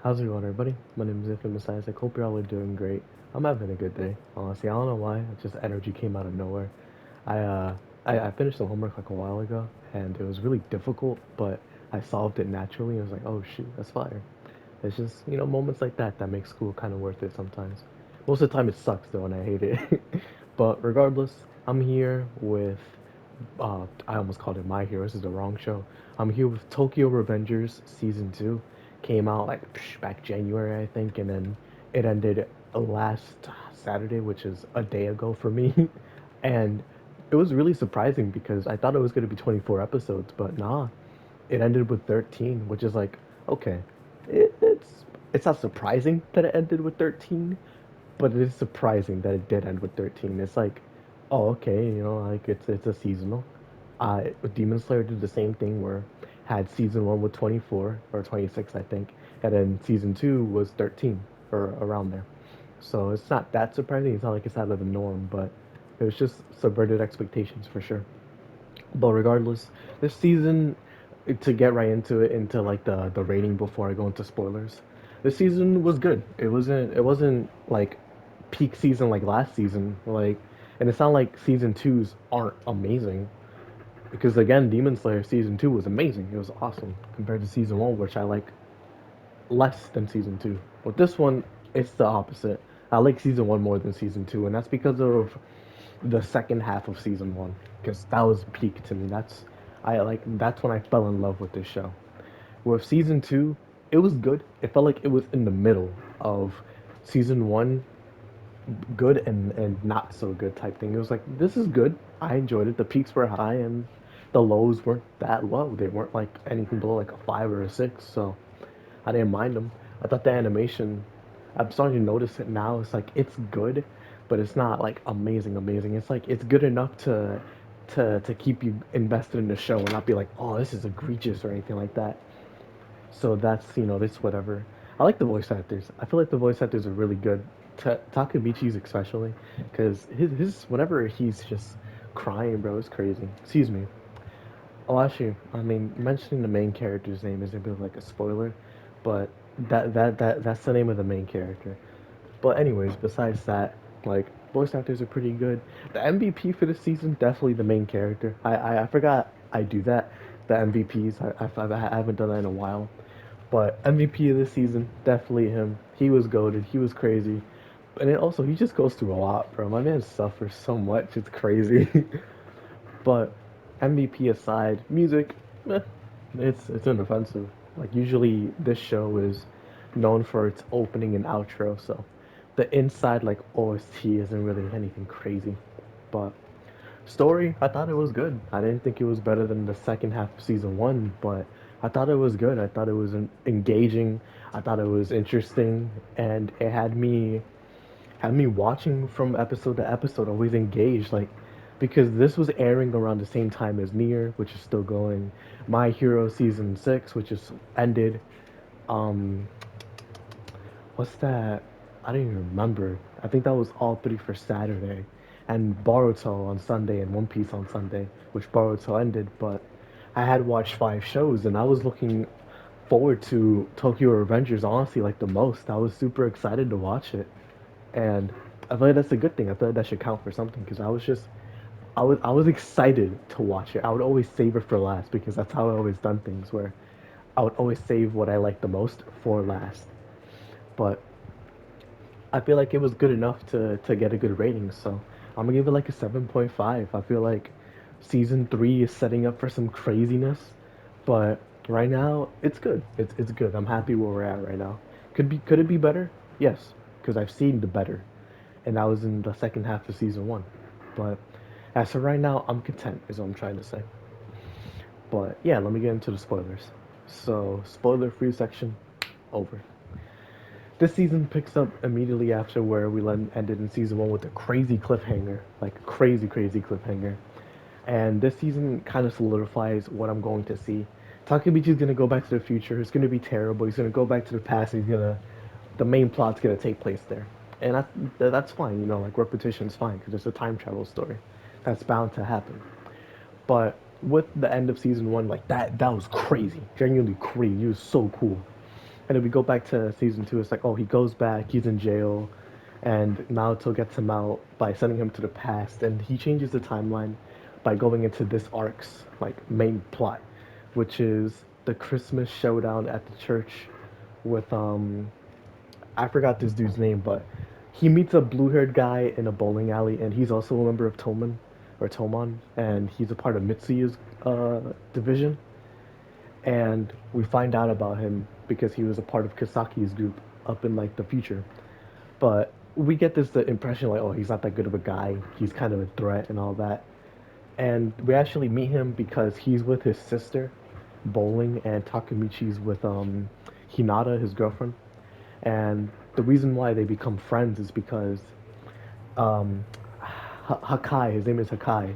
How's it going, everybody? My name is Infamous Isaac. Hope you're all doing great. I'm having a good day. Honestly, I don't know why. It's just energy came out of nowhere. I uh, I finished the homework like a while ago, and it was really difficult, but I solved it naturally. I was like, oh shoot, that's fire. It's just moments like that that make school kind of worth it sometimes. Most of the time it sucks though, and I hate it. But regardless, I'm here with I almost called it My Hero. This is the wrong show. I'm here with Tokyo Revengers season two. Came out like back January, I think, and then it ended last Saturday, which is a day ago for me. And it was really surprising because I thought it was going to be 24 episodes, but nah, it ended with 13, which is like, okay, it's not surprising that it ended with 13, but it is surprising that it did end with 13. It's like, oh, okay, like it's a seasonal. Demon Slayer did the same thing where had season one with 24 or 26, I think, and then season two was 13 or around there. So it's not that surprising. It's not like it's out of the norm, but it was just subverted expectations for sure. But regardless, this season, to get right into it, into like the rating before I go into spoilers, this season was good. It wasn't like peak season like last season. And it's not like season twos aren't amazing because again, Demon Slayer season two was amazing. It was awesome compared to season one, which I like less than season two. With this one, it's the opposite. I like season one more than season two, and that's because of the second half of season one, because that was peak to me. That's when I fell in love with this show. With season two, it was good. It felt like it was in the middle of season one, good and not so good type thing. It was like this is good. I enjoyed it. The peaks were high and the lows weren't that low. They weren't like anything below like a five or a six. So I didn't mind them. I thought the animation. I'm starting to notice it now. It's like it's good, but it's not like amazing, amazing. It's like it's good enough to keep you invested in the show and not be like, oh, this is egregious or anything like that. So that's this whatever. I like the voice actors. I feel like the voice actors are really good. Takamichi's especially, because his whenever he's just crying, bro, it's crazy. Excuse me. Oh, actually, I mean, mentioning the main character's name is a bit of like a spoiler, but that's the name of the main character. But anyways, besides that, like voice actors are pretty good. The MVP for this season definitely the main character. I forgot I do that. The MVPs I haven't done that in a while, but MVP of this season definitely him. He was goaded. He was crazy, and then also he just goes through a lot, bro. My man suffers so much. It's crazy. But MVP aside, music, eh, it's inoffensive. Like usually this show is known for its opening and outro, so the inside like OST isn't really anything crazy. But story, I thought it was good. I didn't think it was better than the second half of season one, but I thought it was good. I thought it was engaging. I thought it was interesting, and it had me watching from episode to episode, always engaged, like because this was airing around the same time as Nier, which is still going, My Hero season six, which is ended. Um, what's that? I don't even remember. I think that was all three for Saturday, and Boruto on Sunday and One Piece on Sunday, which Boruto ended. But I had watched five shows, and I was looking forward to Tokyo Revengers honestly like the most. I was super excited to watch it, and I feel like that's a good thing. I feel like that should count for something because I was excited to watch it. I would always save it for last because that's how I always done things. Where I would always save what I like the most for last. But I feel like it was good enough to get a good rating. So I'm gonna give it like a 7.5. I feel like season three is setting up for some craziness, but right now it's good. It's good. I'm happy where we're at right now. Could it be better? Yes, because I've seen the better, and that was in the second half of season one. But as for right now, I'm content. Is what I'm trying to say. But yeah, let me get into the spoilers. So spoiler free section over. This season picks up immediately after where we ended in season one with a crazy cliffhanger, like crazy, crazy cliffhanger. And this season kind of solidifies what I'm going to see. Takemichi's gonna go back to the future. It's gonna be terrible. He's gonna go back to the past. The main plot's gonna take place there, and that's fine. Like repetition's fine because it's a time travel story. That's bound to happen. But with the end of season one, like that was crazy, genuinely crazy. It was so cool. And then we go back to season two. It's like, oh, he goes back. He's in jail, and Naruto gets him out by sending him to the past, and he changes the timeline by going into this arc's like main plot, which is the Christmas showdown at the church with I forgot this dude's name, but he meets a blue-haired guy in a bowling alley, and he's also a member of Tomon, and he's a part of Mitsuyu's division. And we find out about him because he was a part of Kasaki's group up in like the future. But we get this the impression like, oh, he's not that good of a guy. He's kind of a threat and all that. And we actually meet him because he's with his sister, bowling, and Takamichi's with Hinata, his girlfriend. And the reason why they become friends is because um, Hakai, his name is Hakai.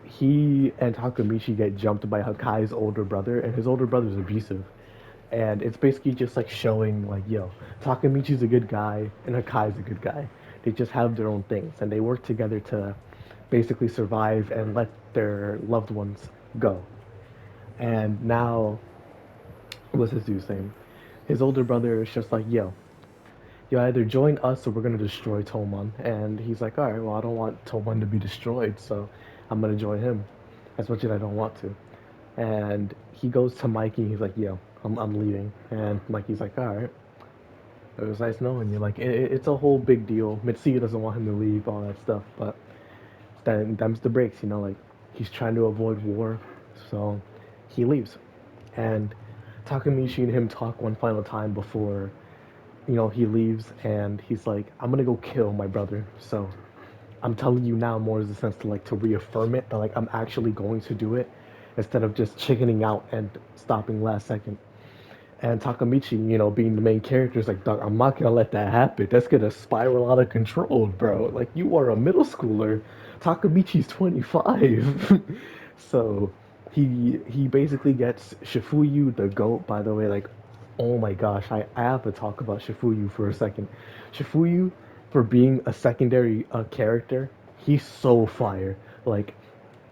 He and Takamichi get jumped by Hakai's older brother, and his older brother's abusive. And it's basically just like showing like, yo, Takamichi's a good guy and Hakai's a good guy. They just have their own things, and they work together to basically survive and let their loved ones go. And now, what's this dude's name? His older brother is just like, yo, you either join us or we're gonna destroy Tomon. And he's like, all right, well, I don't want Tomon to be destroyed, so I'm gonna join him as much as I don't want to. And he goes to Mikey. He's like, yo, I'm leaving. And Mikey's like, all right, it was nice knowing you. Like, it's a whole big deal. Mitsuya doesn't want him to leave, all that stuff, but then them's the breaks, like he's trying to avoid war, so he leaves. And Takamichi and him talk one final time before he leaves, and he's like, I'm gonna go kill my brother. So I'm telling you now more as a sense to like to reaffirm it that like I'm actually going to do it instead of just chickening out and stopping last second. And Takamichi, being the main character, is like, Dog, I'm not gonna let that happen. That's gonna spiral out of control, bro. Like, you are a middle schooler. Takamichi's 25. So he basically gets Shifuyu the goat, by the way. Like, oh my gosh, I have to talk about Shifuyu for a second. Shifuyu, for being a secondary character, he's so fire. Like,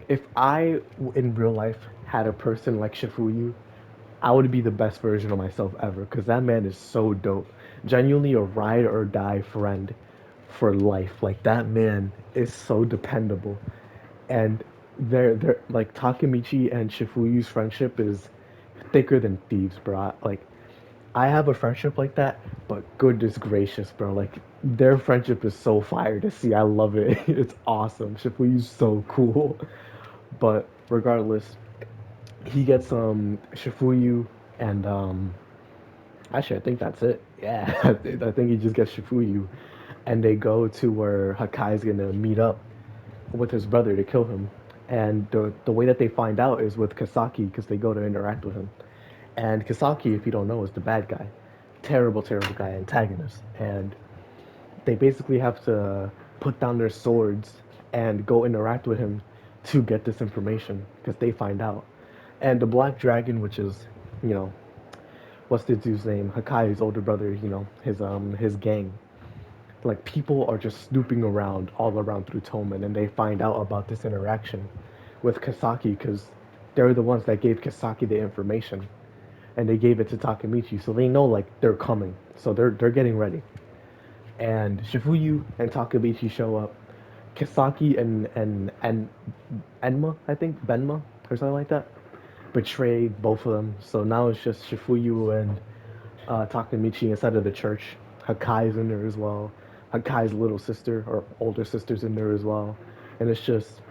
if I in real life had a person like Shifuyu, I would be the best version of myself ever because that man is so dope. Genuinely a ride or die friend for life. Like that man is so dependable. And they're like Takamichi and Shifuyu's friendship is thicker than thieves, bro. Like I have a friendship like that, but goodness gracious, bro. Like their friendship is so fire to see. I love it. It's awesome. Shifuyu's so cool. But regardless, he gets Shifuyu and actually I think that's it. Yeah, I think he just gets Shifuyu, and they go to where Hakai's gonna meet up with his brother to kill him. And the way that they find out is with Kasaki because they go to interact with him. And Kasaki, if you don't know, is the bad guy, terrible, terrible guy, antagonist. And they basically have to put down their swords and go interact with him to get this information because they find out. And the Black Dragon, which is, you know, what's the dude's name? Hakai's older brother, his gang. Like people are just snooping around all around through Toman, and they find out about this interaction with Kasaki because they're the ones that gave Kasaki the information, and they gave it to Takamichi, so they know like they're coming, so they're getting ready. And Shifuyu and Takamichi show up. Kasaki and Enma, I think Benma or something like that, betrayed both of them. So now it's just Shifuyu and Takamichi inside of the church. Hakai's in there as well. Hakai's little sister or older sister's in there as well. And it's just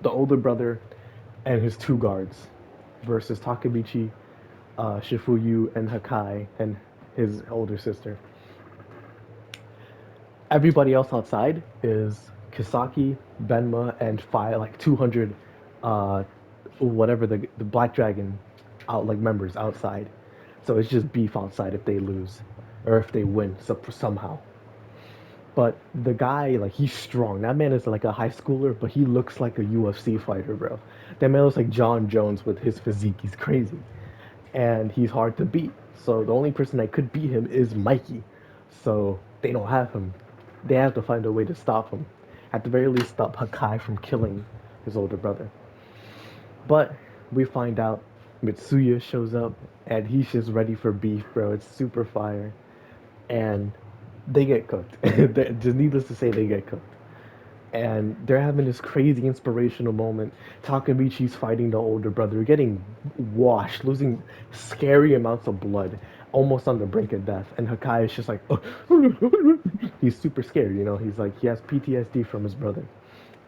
the older brother and his two guards versus Takamichi, Shifuyu, and Hakai and his older sister. Everybody else outside is Kisaki, Benma, and five like 200, uh, whatever the Black Dragon out like members outside. So it's just beef outside if they lose or if they win somehow. But the guy, like, he's strong. That man is like a high schooler, but he looks like a UFC fighter, bro. That man looks like John Jones with his physique. He's crazy. And he's hard to beat. So the only person that could beat him is Mikey. So they don't have him. They have to find a way to stop him. At the very least, stop Hakai from killing his older brother. But we find out Mitsuya shows up, and he's just ready for beef, bro. It's super fire. And they get cooked. Just needless to say, they get cooked. And they're having this crazy inspirational moment. Takamichi's fighting the older brother, getting washed, losing scary amounts of blood, almost on the brink of death. And Hakai is just like, he's super scared, you know. He's like, he has PTSD from his brother.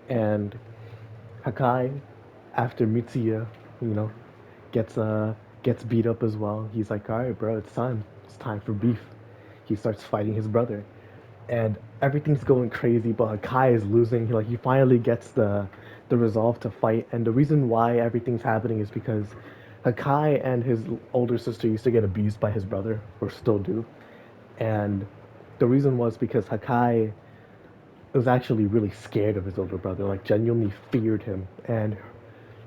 And Hakai, after Mitsuya, you know, gets gets beat up as well. He's like, all right, bro, it's time. It's time for beef. He starts fighting his brother, and everything's going crazy. But Kai is losing. He finally gets the resolve to fight, and the reason why everything's happening is because Hakai and his older sister used to get abused by his brother, or still do, and the reason was because Hakai was actually really scared of his older brother, like genuinely feared him, and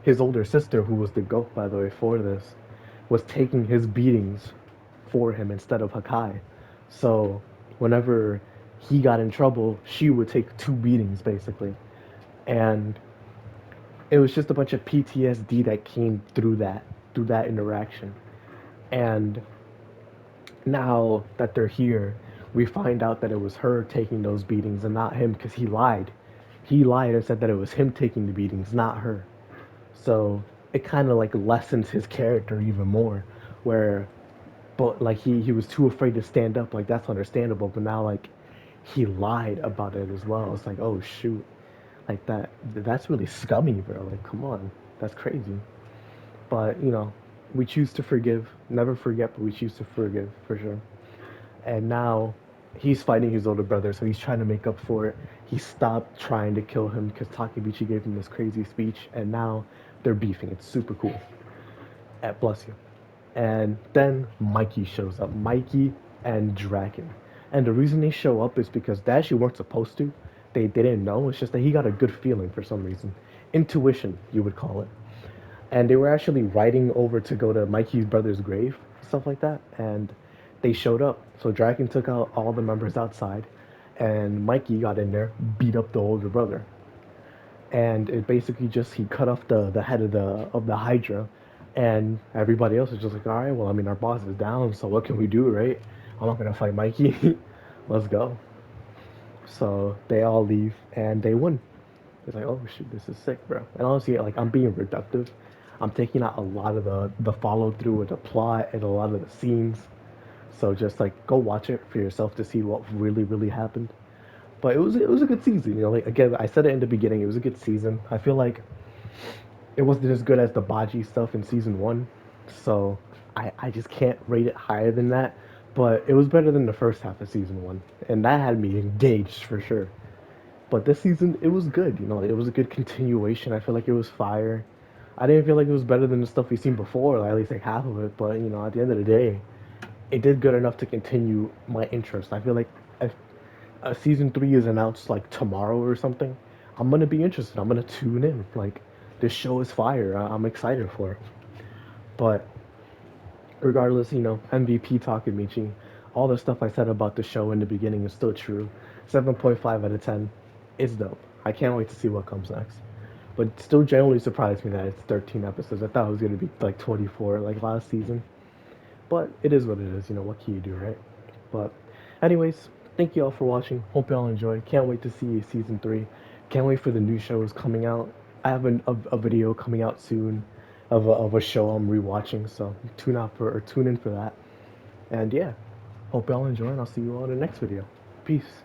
his older sister, who was the goat by the way for this, was taking his beatings for him instead of Hakai. So whenever he got in trouble, she would take two beatings basically. And it was just a bunch of PTSD that came through that interaction. And now that they're here, we find out that it was her taking those beatings and not him because he lied. He lied and said that it was him taking the beatings, not her. So it kind of like lessens his character even more, where but like he was too afraid to stand up. Like that's understandable, but now like he lied about it as well. It's like, oh shoot, like that's really scummy, bro. Like come on, that's crazy. But you know, we choose to forgive, never forget, but we choose to forgive for sure. And now he's fighting his older brother, so he's trying to make up for it. He stopped trying to kill him because Takebuchi gave him this crazy speech, and now they're beefing. It's super cool. Bless you. And then Mikey shows up. Mikey and Draken. And the reason they show up is because they actually weren't supposed to. They didn't know. It's just that he got a good feeling for some reason. Intuition, you would call it. And they were actually riding over to go to Mikey's brother's grave, stuff like that. And they showed up. So Draken took out all the members outside, and Mikey got in there, beat up the older brother. And it basically just he cut off the head of the Hydra, and everybody else is just like, all right, well, I mean, our boss is down, so what can we do, right? I'm not gonna fight Mikey. Let's go. So they all leave and they win. It's like, oh shoot, this is sick, bro. And honestly, like I'm being reductive. I'm taking out a lot of the follow through with the plot and a lot of the scenes. So just like go watch it for yourself to see what really happened. But it was a good season, you know. Like again, I said it in the beginning, it was a good season. I feel like it wasn't as good as the Baji stuff in season one, so I just can't rate it higher than that. But it was better than the first half of season one, and that had me engaged for sure. But this season, it was good. You know, it was a good continuation. I feel like it was fire. I didn't feel like it was better than the stuff we've seen before, like at least like half of it. But you know, at the end of the day, it did good enough to continue my interest. I feel like if season three is announced like tomorrow or something, I'm gonna be interested. I'm gonna tune in. Like this show is fire. I'm excited for it. But regardless, you know, MVP Takemichi, all the stuff I said about the show in the beginning is still true. 7.5 out of 10 is dope. I can't wait to see what comes next. But it still generally surprised me that it's 13 episodes. I thought it was gonna be like 24 like last season. But it is what it is, you know, what can you do, right? But anyways, thank you all for watching. Hope y'all enjoy. Can't wait to see season 3. Can't wait for the new shows coming out. I have a video coming out soon of a show I'm rewatching, so tune in for that. And yeah, hope y'all enjoy, and I'll see you all in the next video. Peace.